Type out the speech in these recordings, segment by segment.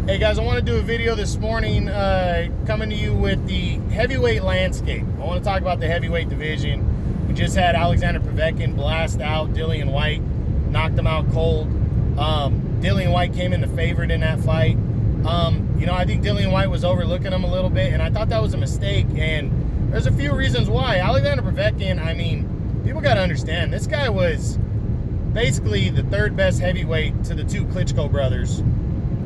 Hey guys, I want to do a video this morning coming to you with the heavyweight landscape. I want to talk about the heavyweight division. We just had Alexander Povetkin blast out Dillian Whyte, knocked him out cold. Dillian Whyte came in the favorite in that fight. I think Dillian Whyte was overlooking him a little bit, and I thought that was a mistake. And there's a few reasons why. Alexander Povetkin, people got to understand, this guy was basically the third best heavyweight to the two Klitschko brothers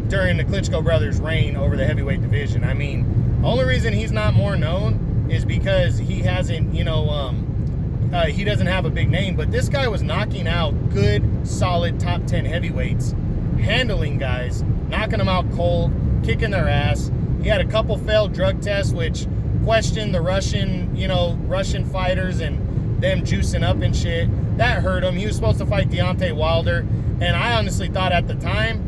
during the Klitschko brothers' reign over the heavyweight division. The only reason he's not more known is because he hasn't, he doesn't have a big name. But this guy was knocking out good, solid top 10 heavyweights, handling guys, knocking them out cold, kicking their ass. He had a couple failed drug tests, which questioned the Russian fighters and them juicing up and shit. That hurt him. He was supposed to fight Deontay Wilder, and I honestly thought at the time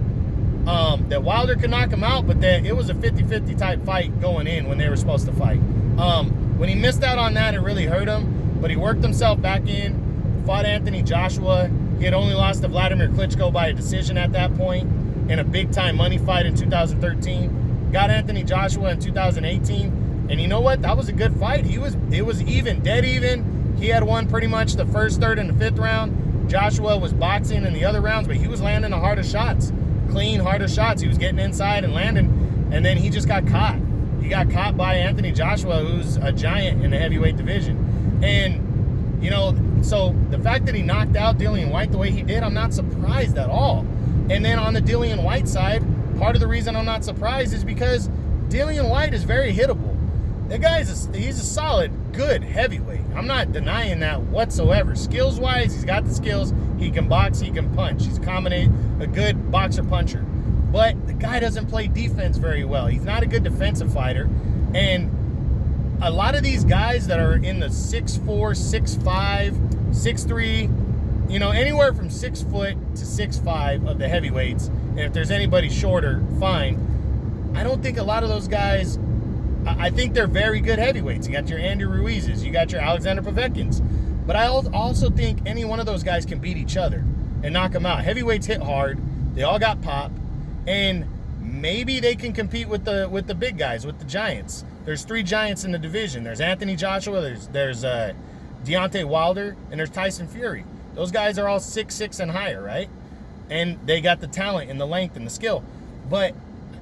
that Wilder could knock him out, but that it was a 50-50 type fight going in when they were supposed to fight. When he missed out on that, it really hurt him, but he worked himself back in, fought Anthony Joshua. He had only lost to Vladimir Klitschko by a decision at that point in a big-time money fight in 2013. Got Anthony Joshua in 2018, and you know what? That was a good fight. It was even, dead even. He had won pretty much the first, third, and the fifth round. Joshua was boxing in the other rounds, but he was landing the harder shots. Clean, harder shots. He was getting inside and landing, and then he just got caught. He got caught by Anthony Joshua, who's a giant in the heavyweight division. And, so the fact that he knocked out Dillian Whyte the way he did, I'm not surprised at all. And then on the Dillian Whyte side, part of the reason I'm not surprised is because Dillian Whyte is very hittable. The guy he's a solid, good heavyweight. I'm not denying that whatsoever. Skills-wise, he's got the skills. He can box, he can punch. He's a good boxer-puncher. But the guy doesn't play defense very well. He's not a good defensive fighter. And a lot of these guys that are in the 6'4", 6'5", 6'3", anywhere from 6 foot to 6'5" of the heavyweights, and if there's anybody shorter, fine. I don't think a lot of those guys, I think they're very good heavyweights. You got your Andy Ruizes, you got your Alexander Povetkins. But I also think any one of those guys can beat each other and knock them out. Heavyweights hit hard. They all got pop. And maybe they can compete with the big guys, with the giants. There's 3 giants in the division. There's Anthony Joshua, there's Deontay Wilder, and there's Tyson Fury. Those guys are all 6'6" and higher, right? And they got the talent and the length and the skill. But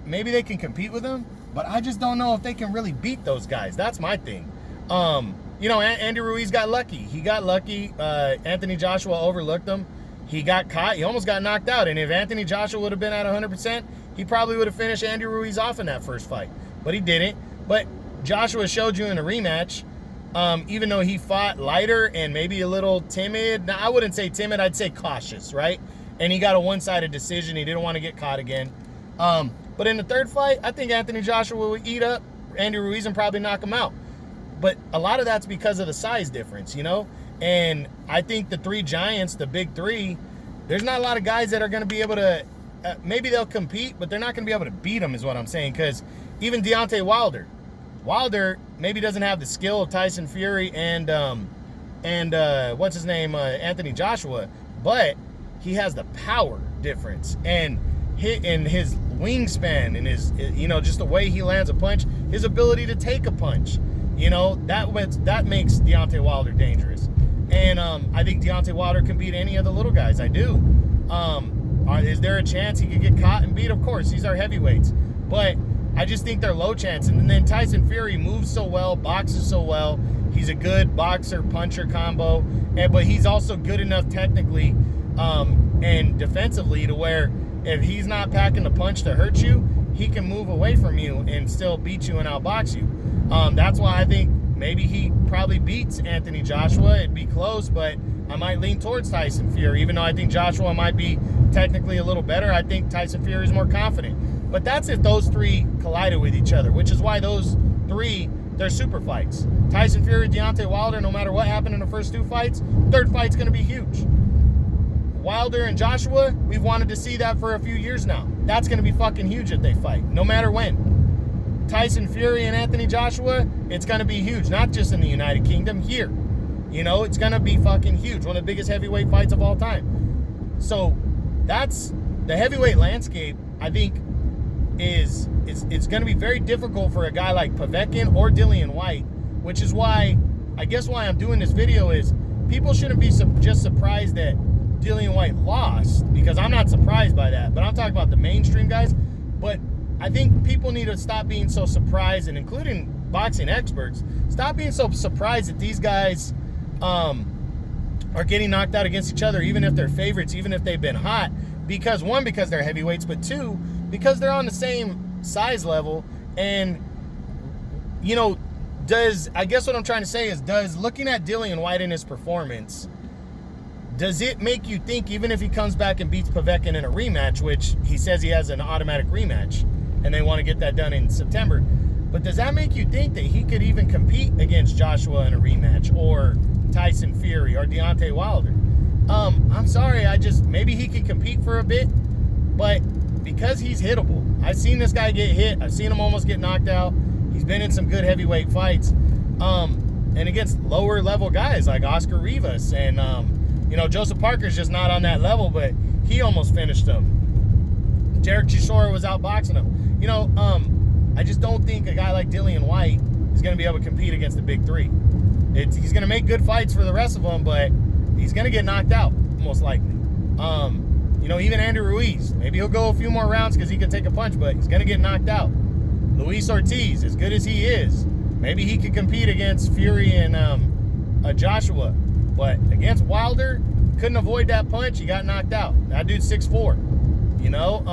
maybe they can compete with them. But I just don't know if they can really beat those guys. That's my thing. Andy Ruiz got lucky. He got lucky. Anthony Joshua overlooked him. He got caught. He almost got knocked out. And if Anthony Joshua would have been at 100%, he probably would have finished Andy Ruiz off in that first fight. But he didn't. But Joshua showed you in a rematch, even though he fought lighter and maybe a little timid. Now, I wouldn't say timid. I'd say cautious, right? And he got a one-sided decision. He didn't want to get caught again. But in the third fight, I think Anthony Joshua would eat up Andy Ruiz and probably knock him out. But a lot of that's because of the size difference, And I think the 3 giants, the big 3, there's not a lot of guys that are going to be able to, maybe they'll compete, but they're not going to be able to beat them is what I'm saying. Because even Deontay Wilder maybe doesn't have the skill of Tyson Fury and what's his name, Anthony Joshua, but he has the power difference. And his wingspan and his, just the way he lands a punch, his ability to take a punch, that makes Deontay Wilder dangerous. And I think Deontay Wilder can beat any of the little guys. I do. Is there a chance he could get caught and beat? Of course, these are heavyweights. But I just think they're low chance. And then Tyson Fury moves so well, boxes so well. He's a good boxer-puncher combo. But he's also good enough technically and defensively to where if he's not packing the punch to hurt you, he can move away from you and still beat you and outbox you. That's why I think maybe he probably beats Anthony Joshua. It'd be close, but I might lean towards Tyson Fury. Even though I think Joshua might be technically a little better, I think Tyson Fury is more confident. But that's if those 3 collided with each other, which is why those 3, they're super fights. Tyson Fury, Deontay Wilder, no matter what happened in the first 2 fights, third fight's going to be huge. Wilder and Joshua, we've wanted to see that for a few years now. That's going to be fucking huge if they fight, no matter when. Tyson Fury and Anthony Joshua, it's going to be huge, not just in the United Kingdom, here. It's going to be fucking huge. One of the biggest heavyweight fights of all time. So that's the heavyweight landscape. I think it's going to be very difficult for a guy like Povetkin or Dillian Whyte, which is why, I guess why I'm doing this video is people shouldn't be just surprised that Dillian Whyte lost, because I'm not surprised by that, but I'm talking about the mainstream guys. But I think people need to stop being so surprised, and including boxing experts, stop being so surprised that these guys are getting knocked out against each other, even if they're favorites, even if they've been hot, because one, because they're heavyweights, but two, because they're on the same size level. And, you know, I guess what I'm trying to say is, does looking at Dillian Whyte in his performance, does it make you think, even if he comes back and beats Povetkin in a rematch, which he says he has an automatic rematch, and they want to get that done in September, but does that make you think that he could even compete against Joshua in a rematch, or Tyson Fury, or Deontay Wilder? I'm sorry, maybe he could compete for a bit, but because he's hittable. I've seen this guy get hit. I've seen him almost get knocked out. He's been in some good heavyweight fights, and against lower level guys like Oscar Rivas, and you know, Joseph Parker's just not on that level, but he almost finished him. Derek Chisora was outboxing him. You know, I just don't think a guy like Dillian Whyte is going to be able to compete against the big three. He's going to make good fights for the rest of them, but he's going to get knocked out, most likely. You know, even Andy Ruiz, maybe he'll go a few more rounds because he can take a punch, but he's going to get knocked out. Luis Ortiz, as good as he is, maybe he could compete against Fury and Joshua, but against Wilder, couldn't avoid that punch. He got knocked out. That dude's 6'4". You know,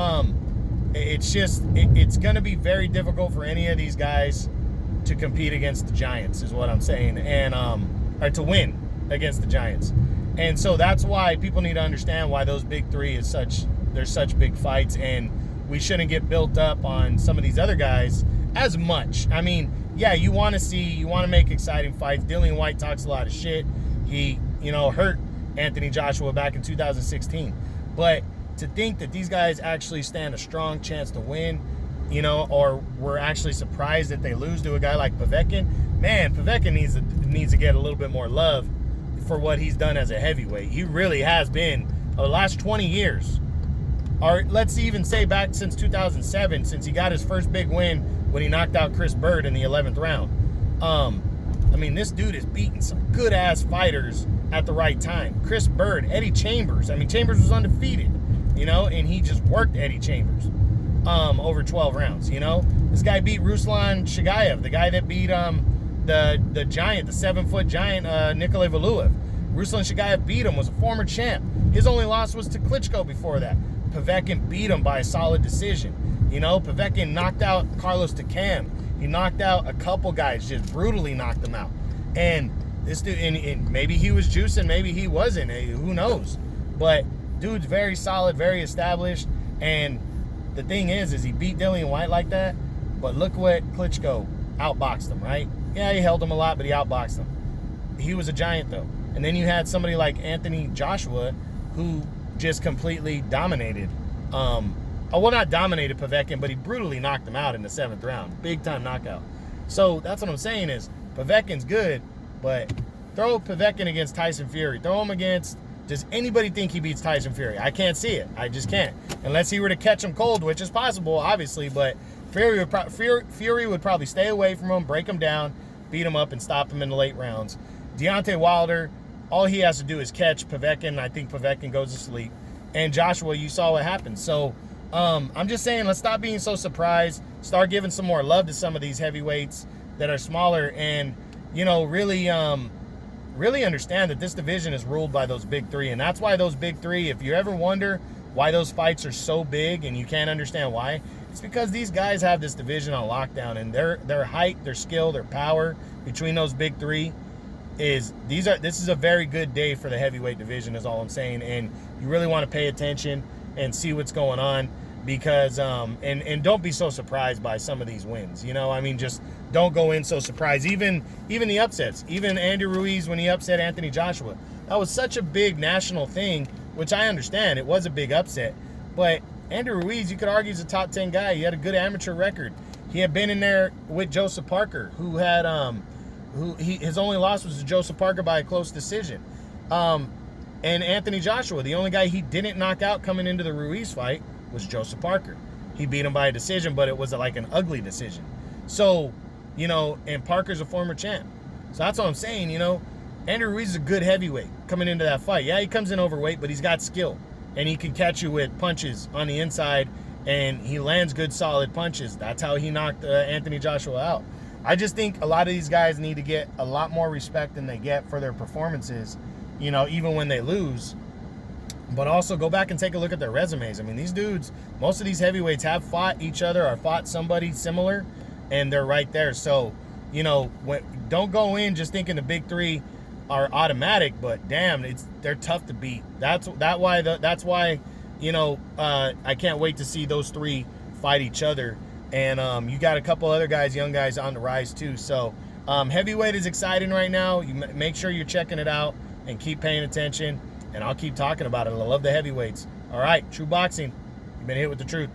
it's going to be very difficult for any of these guys to compete against the Giants, is what I'm saying, and or to win against the Giants. And so that's why people need to understand why those big three there's such big fights, and we shouldn't get built up on some of these other guys as much. I mean, yeah, you want to make exciting fights. Dillian Whyte talks a lot of shit. He, you know, hurt Anthony Joshua back in 2016. But to think that these guys actually stand a strong chance to win, you know, or we're actually surprised that they lose to a guy like Povetkin, man, Povetkin needs to get a little bit more love for what he's done as a heavyweight. He really has been, the last 20 years, or let's even say back since 2007, since he got his first big win when he knocked out Chris Bird in the 11th round. I mean, this dude is beating some good-ass fighters at the right time. Chris Bird, Eddie Chambers. I mean, Chambers was undefeated, you know, and he just worked Eddie Chambers over 12 rounds, you know. This guy beat Ruslan Shagayev, the guy that beat the giant, the 7-foot giant, Nikolai Valuev. Ruslan Shagayev beat him, was a former champ. His only loss was to Klitschko before that. Povetkin beat him by a solid decision. You know, Povetkin knocked out Carlos Takam. He knocked out a couple guys, just brutally knocked them out. And this dude, and maybe he was juicing, maybe he wasn't. Who knows? But dude's very solid, very established. And the thing is he beat Dillian Whyte like that. But look what Klitschko outboxed him, right? Yeah, he held him a lot, but he outboxed him. He was a giant, though. And then you had somebody like Anthony Joshua, who just completely dominated. Well, not dominated Povetkin, but he brutally knocked him out in the 7th round. Big-time knockout. So that's what I'm saying is Povetkin's good, but throw Povetkin against Tyson Fury. Throw him against... Does anybody think he beats Tyson Fury? I can't see it. I just can't. Unless he were to catch him cold, which is possible, obviously, but Fury would probably stay away from him, break him down, beat him up, and stop him in the late rounds. Deontay Wilder, all he has to do is catch Povetkin. I think Povetkin goes to sleep. And Joshua, you saw what happened. So I'm just saying, let's stop being so surprised. Start giving some more love to some of these heavyweights that are smaller, and, you know, really understand that this division is ruled by those big three. And that's why those big three, if you ever wonder why those fights are so big and you can't understand why, it's because these guys have this division on lockdown, and their height, their skill, their power between those big three this is a very good day for the heavyweight division, is all I'm saying. And you really want to pay attention and see what's going on, because and don't be so surprised by some of these wins. You know, I mean, just don't go in so surprised. Even the upsets, even Andy Ruiz when he upset Anthony Joshua, that was such a big national thing, which I understand. It was a big upset, but Andy Ruiz, you could argue, is a top 10 guy. He had a good amateur record. He had been in there with Joseph Parker, who had his only loss was to Joseph Parker by a close decision. And Anthony Joshua, the only guy he didn't knock out coming into the Ruiz fight was Joseph Parker. he beat him by a decision, but it was like an ugly decision. So, you know, and Parker's a former champ. So that's what I'm saying, you know. Andrew Ruiz is a good heavyweight coming into that fight. Yeah, he comes in overweight, but he's got skill. And he can catch you with punches on the inside, and he lands good, solid punches. That's how he knocked Anthony Joshua out. I just think a lot of these guys need to get a lot more respect than they get for their performances, you know, even when they lose. But also go back and take a look at their resumes. I mean, these dudes, most of these heavyweights have fought each other or fought somebody similar, and they're right there. So, you know, don't go in just thinking the big three are automatic, but damn, they're tough to beat. That's why, you know, I can't wait to see those three fight each other. And you got a couple other guys, young guys, on the rise too. So heavyweight is exciting right now. You make sure you're checking it out and keep paying attention. And I'll keep talking about it. I love the heavyweights. All right, True Boxing. You've been hit with the truth.